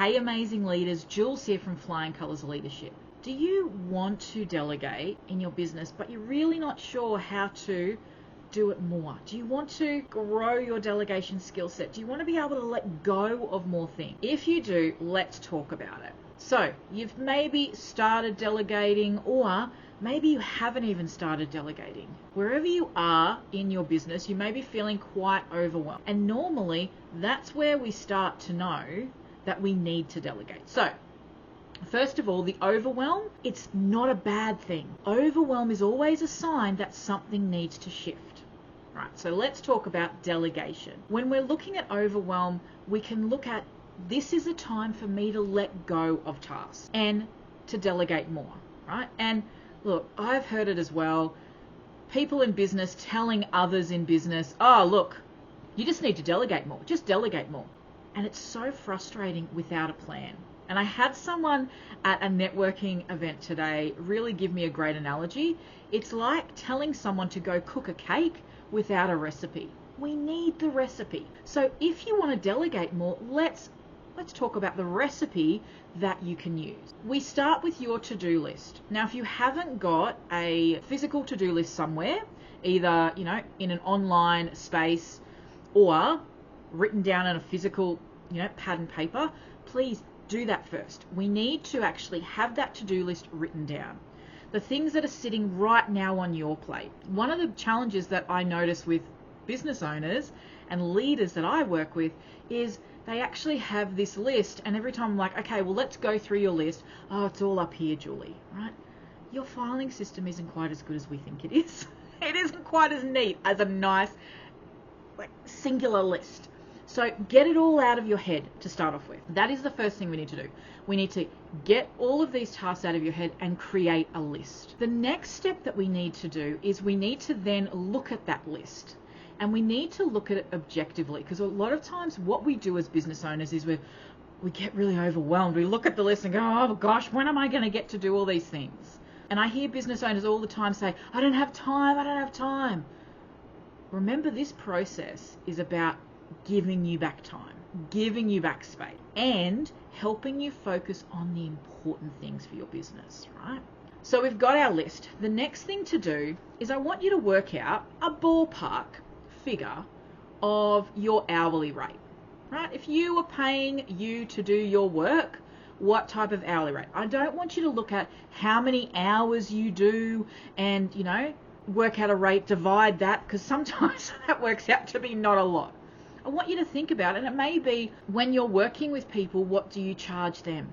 Hey amazing leaders, Jules here from Flying Colours Leadership. Do you want to delegate in your business, but you're really not sure how to do it more? Do you want to grow your delegation skill set? Do you want to be able to let go of more things? If you do, let's talk about it. So you've maybe started delegating, or maybe you haven't even started delegating. Wherever you are in your business, you may be feeling quite overwhelmed. And normally that's where we start to know that we need to delegate. So first of all, the overwhelm, it's not a bad thing. Overwhelm is always a sign that something needs to shift. Right, so let's talk about delegation. When we're looking at overwhelm, we can look at, this is a time for me to let go of tasks and to delegate more, right? And look, I've heard it as well. People in business telling others in business, oh, look, you just need to delegate more. Just delegate more. And it's so frustrating without a plan. And I had someone at a networking event today really give me a great analogy. It's like telling someone to go cook a cake without a recipe. We need the recipe. So if you want to delegate more, let's talk about the recipe that you can use. We start with your to-do list. Now, if you haven't got a physical to-do list somewhere, either, in an online space or written down in a physical, pad and paper, please do that first. We need to actually have that to-do list written down. The things that are sitting right now on your plate. One of the challenges that I notice with business owners and leaders that I work with is they actually have this list, and every time I'm like, okay, well, let's go through your list. Oh, it's all up here, Julie, right? Your filing system isn't quite as good as we think it is. It isn't quite as neat as a nice, singular list. So get it all out of your head to start off with. That is the first thing we need to do. We need to get all of these tasks out of your head and create a list. The next step that we need to do is we need to then look at that list. And we need to look at it objectively, because a lot of times what we do as business owners is we get really overwhelmed. We look at the list and go, oh gosh, when am I going to get to do all these things? And I hear business owners all the time say, I don't have time. Remember, this process is about giving you back time, giving you back space, and helping you focus on the important things for your business, right? So we've got our list. The next thing to do is I want you to work out a ballpark figure of your hourly rate, right? If you were paying you to do your work, what type of hourly rate? I don't want you to look at how many hours you do and, work out a rate, divide that, because sometimes that works out to be not a lot. I want you to think about it, and it may be when you're working with people, what do you charge them,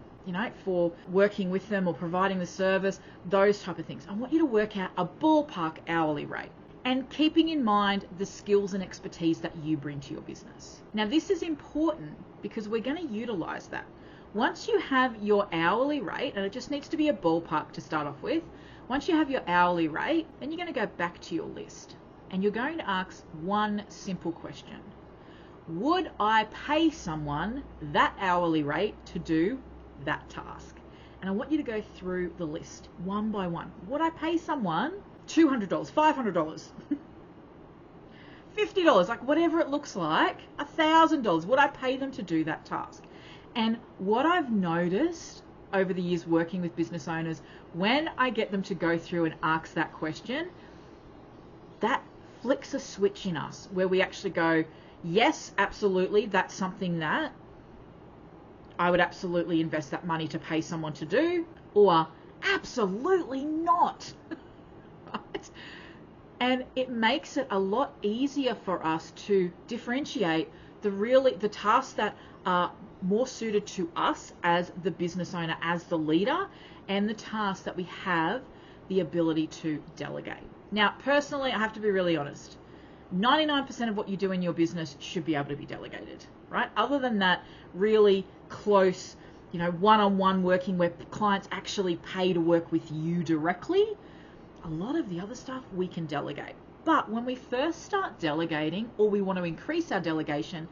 for working with them or providing the service, those type of things. I want you to work out a ballpark hourly rate, and keeping in mind the skills and expertise that you bring to your business. Now, this is important because we're going to utilize that. Once you have your hourly rate, and it just needs to be a ballpark to start off with, once you have your hourly rate, then you're going to go back to your list, and you're going to ask one simple question. Would I pay someone that hourly rate to do that task? And I want you to go through the list one by one. Would I pay someone $200, $500, $50, whatever it looks like, $1,000? Would I pay them to do that task? And what I've noticed over the years working with business owners, when I get them to go through and ask that question, that flicks a switch in us where we actually go, yes, absolutely, that's something that I would absolutely invest that money to pay someone to do, or absolutely not. Right? And it makes it a lot easier for us to differentiate the tasks that are more suited to us as the business owner, as the leader, and the tasks that we have the ability to delegate. Now, personally, I have to be really honest. 99% of what you do in your business should be able to be delegated, right? Other than that, really close, one-on-one working where clients actually pay to work with you directly, a lot of the other stuff we can delegate. But when we first start delegating, or we want to increase our delegation,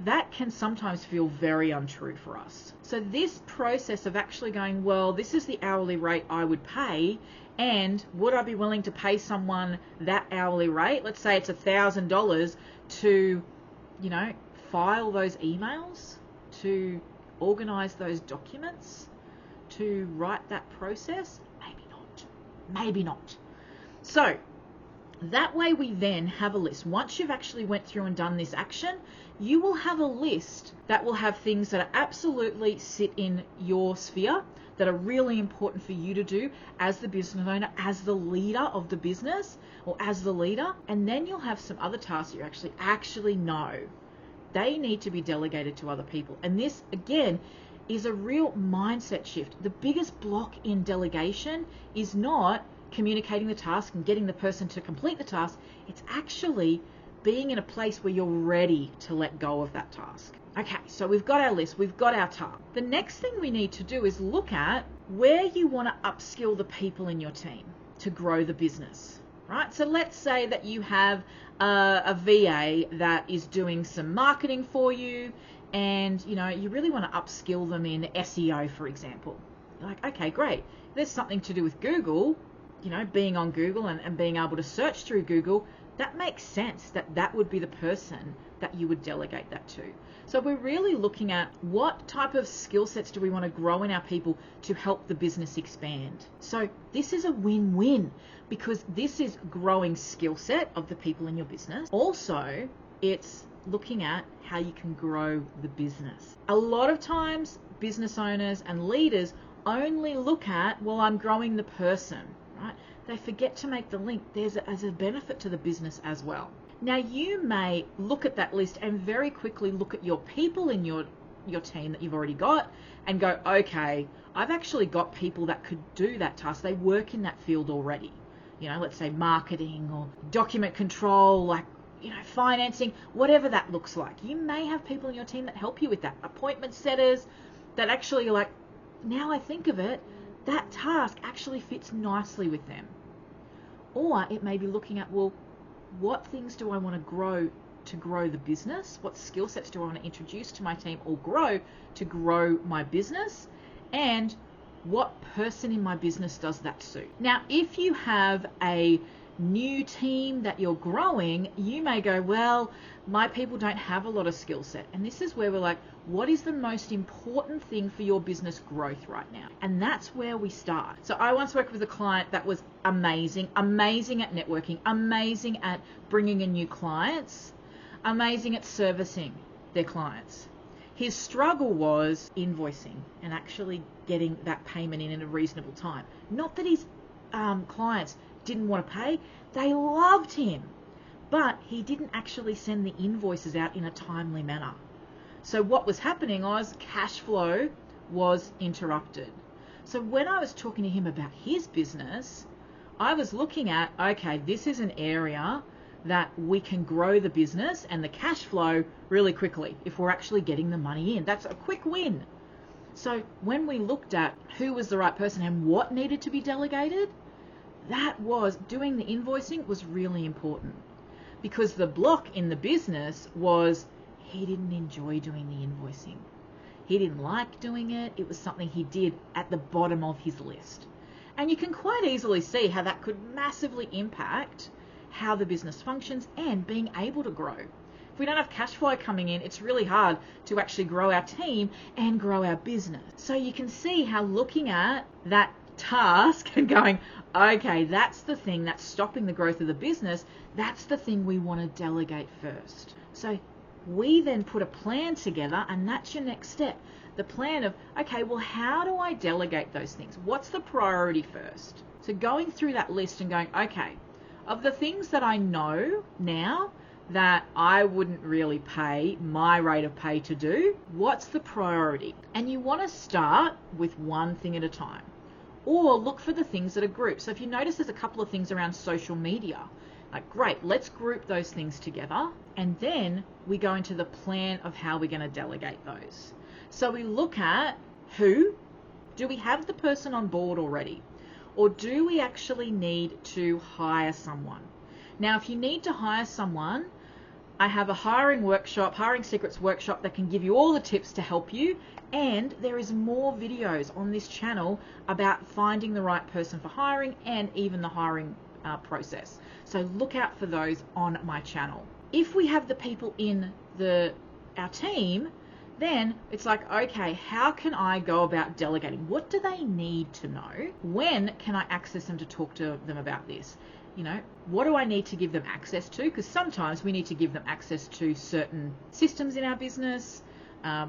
that can sometimes feel very untrue for us. So this process of actually going, well, this is the hourly rate I would pay, and would I be willing to pay someone that hourly rate? Let's say it's $1,000 to, file those emails, to organize those documents to write that process? Maybe not. Maybe not. So that way we then have a list. Once you've actually went through and done this action, you will have a list that will have things that are absolutely sit in your sphere, that are really important for you to do as the business owner, as the leader of the business, or as the leader. And then you'll have some other tasks you actually know they need to be delegated to other people. And this, again, is a real mindset shift. The biggest block in delegation is not communicating the task and getting the person to complete the task. It's actually being in a place where you're ready to let go of that task. Okay, so we've got our list, we've got our task. The next thing we need to do is look at where you want to upskill the people in your team to grow the business, right? So let's say that you have a VA that is doing some marketing for you, and you really want to upskill them in SEO, for example. You're like, okay, great. There's something to do with Google, being on Google and being able to search through Google. That makes sense that would be the person that you would delegate that to. So we're really looking at what type of skill sets do we want to grow in our people to help the business expand. So this is a win-win, because this is growing skill set of the people in your business. Also, it's looking at how you can grow the business. A lot of times business owners and leaders only look at, well, I'm growing the person, right? They forget to make the link. There's a benefit to the business as well. Now, you may look at that list and very quickly look at your people in your team that you've already got and go, okay, I've actually got people that could do that task. They work in that field already. Let's say marketing or document control, financing, whatever that looks like. You may have people in your team that help you with that. Appointment setters that actually are like, now I think of it, that task actually fits nicely with them. Or it may be looking at, well, what things do I want to grow the business? What skill sets do I want to introduce to my team or grow to grow my business? And what person in my business does that suit? Now, if you have a new team that you're growing, you may go, well, my people don't have a lot of skill set. And this is where we're like, what is the most important thing for your business growth right now? And that's where we start. So I once worked with a client that was amazing at networking, amazing at bringing in new clients, amazing at servicing their clients. His struggle was invoicing and actually getting that payment in a reasonable time. Not that his clients didn't want to pay, they loved him, but he didn't actually send the invoices out in a timely manner. So what was happening was cash flow was interrupted. So when I was talking to him about his business, I was looking at, okay, this is an area that we can grow the business and the cash flow really quickly if we're actually getting the money in. That's a quick win. So when we looked at who was the right person and what needed to be delegated, that was doing the invoicing was really important, because the block in the business was he didn't enjoy doing the invoicing. He didn't like doing it. It was something he did at the bottom of his list. And you can quite easily see how that could massively impact how the business functions and being able to grow. If we don't have cash flow coming in, it's really hard to actually grow our team and grow our business. So you can see how looking at that task and going, okay, that's the thing that's stopping the growth of the business, that's the thing we want to delegate first. So we then put a plan together, and that's your next step. The plan of, okay, well, how do I delegate those things? What's the priority first? So going through that list and going, okay, of the things that I know now that I wouldn't really pay my rate of pay to do, what's the priority? And you want to start with one thing at a time, or look for the things that are grouped. So if you notice there's a couple of things around social media, like, great, let's group those things together, and then we go into the plan of how we're going to delegate those. So we look at who, do we have the person on board already? Or do we actually need to hire someone? Now, if you need to hire someone, I have a hiring secrets workshop that can give you all the tips to help you. And there is more videos on this channel about finding the right person for hiring and even the hiring process. So look out for those on my channel. If we have the people in our team, Then it's like, okay, how can I go about delegating? What do they need to know? When can I access them to talk to them about this? You know, what do I need to give them access to? Because sometimes we need to give them access to certain systems in our business.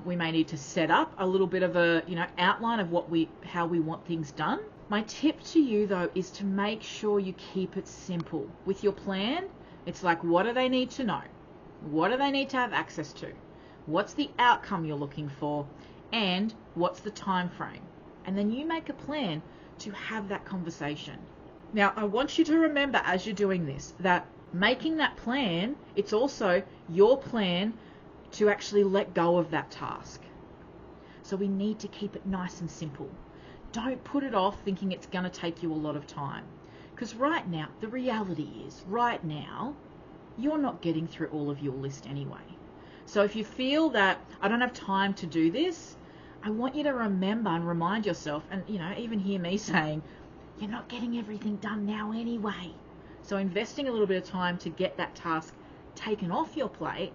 We may need to set up a little bit of a, outline of how we want things done. My tip to you though is to make sure you keep it simple. With your plan, it's like, what do they need to know? What do they need to have access to? What's the outcome you're looking for? And what's the time frame? And then you make a plan to have that conversation. Now, I want you to remember as you're doing this, that making that plan, it's also your plan to actually let go of that task. So we need to keep it nice and simple. Don't put it off thinking it's going to take you a lot of time. Because right now, the reality is, right now, you're not getting through all of your list anyway. So if you feel that I don't have time to do this, I want you to remember and remind yourself, and even hear me saying, you're not getting everything done now anyway. So investing a little bit of time to get that task taken off your plate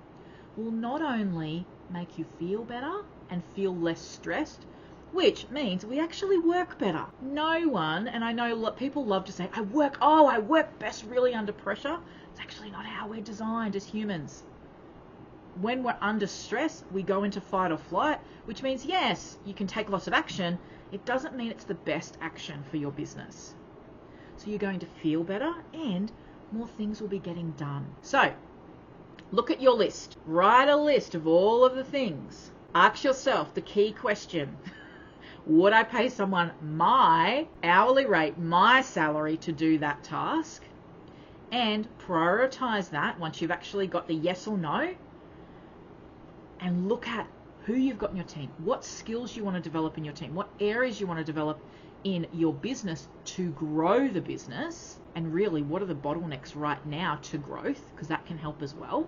will not only make you feel better and feel less stressed, which means we actually work better. No one, and I know people love to say, I work best really under pressure. It's actually not how we're designed as humans. When we're under stress, we go into fight or flight, which means, yes, you can take lots of action. It doesn't mean it's the best action for your business. So you're going to feel better and more things will be getting done. So look at your list. Write a list of all of the things. Ask yourself the key question. Would I pay someone my hourly rate, my salary to do that task? And prioritize that once you've actually got the yes or no. And look at who you've got in your team, what skills you want to develop in your team, what areas you want to develop in your business to grow the business, and really what are the bottlenecks right now to growth, because that can help as well,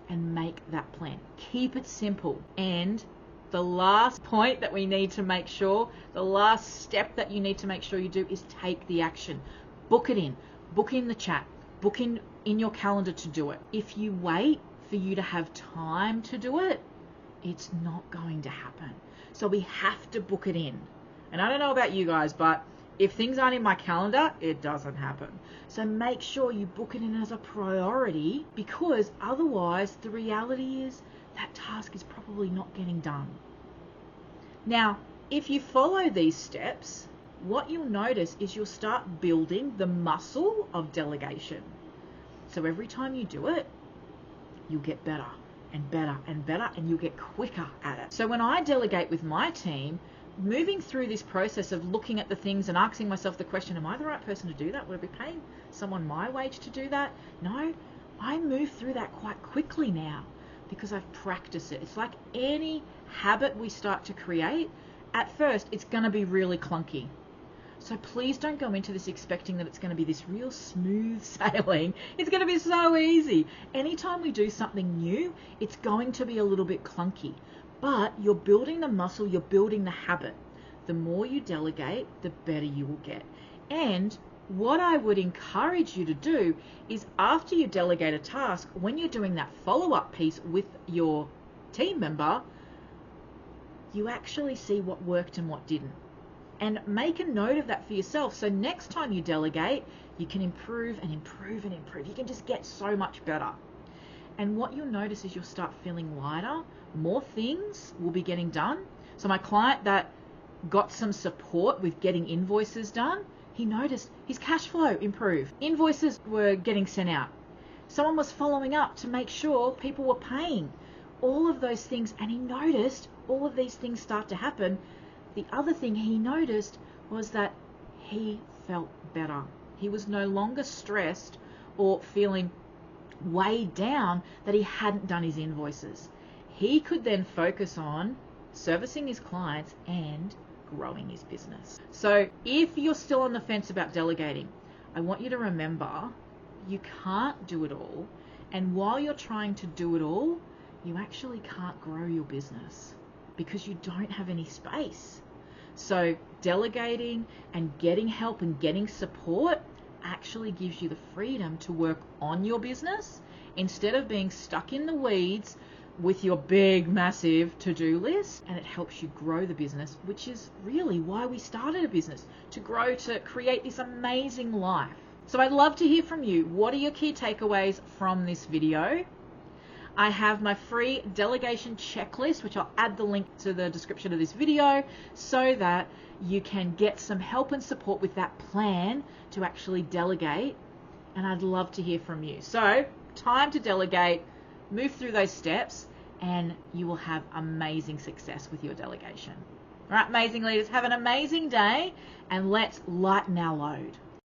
and make that plan. Keep it simple. And the last point that we need to make sure, the last step that you need to make sure you do is take the action. Book it in. Book in the chat. Book in your calendar to do it. If you wait for you to have time to do it, it's not going to happen. So we have to book it in. And I don't know about you guys, but if things aren't in my calendar, it doesn't happen. So make sure you book it in as a priority, because otherwise the reality is that task is probably not getting done. Now, if you follow these steps, what you'll notice is you'll start building the muscle of delegation. So every time you do it, you'll get better and better and better, and you'll get quicker at it. So when I delegate with my team, moving through this process of looking at the things and asking myself the question, am I the right person to do that? Would I be paying someone my wage to do that? No, I move through that quite quickly now because I've practiced it. It's like any habit we start to create, at first it's going to be really clunky. So please don't go into this expecting that it's going to be this real smooth sailing. It's going to be so easy. Anytime we do something new, it's going to be a little bit clunky. But you're building the muscle, you're building the habit. The more you delegate, the better you will get. And what I would encourage you to do is, after you delegate a task, when you're doing that follow-up piece with your team member, you actually see what worked and what didn't. And make a note of that for yourself. So next time you delegate, you can improve and improve and improve. You can just get so much better. And what you'll notice is you'll start feeling lighter. More things will be getting done. So my client that got some support with getting invoices done, he noticed his cash flow improve. Invoices were getting sent out. Someone was following up to make sure people were paying. All of those things, and he noticed all of these things start to happen. The other thing he noticed was that he felt better. He was no longer stressed or feeling weighed down that he hadn't done his invoices. He could then focus on servicing his clients and growing his business. So if you're still on the fence about delegating, I want you to remember you can't do it all. And while you're trying to do it all, you actually can't grow your business because you don't have any space. So delegating and getting help and getting support actually gives you the freedom to work on your business instead of being stuck in the weeds, with your big, massive to-do list, and it helps you grow the business, which is really why we started a business, to grow, to create this amazing life. So I'd love to hear from you. What are your key takeaways from this video? I have my free delegation checklist, which I'll add the link to the description of this video so that you can get some help and support with that plan to actually delegate. And I'd love to hear from you. So time to delegate, move through those steps, and you will have amazing success with your delegation. All right, amazing leaders, have an amazing day, and let's lighten our load.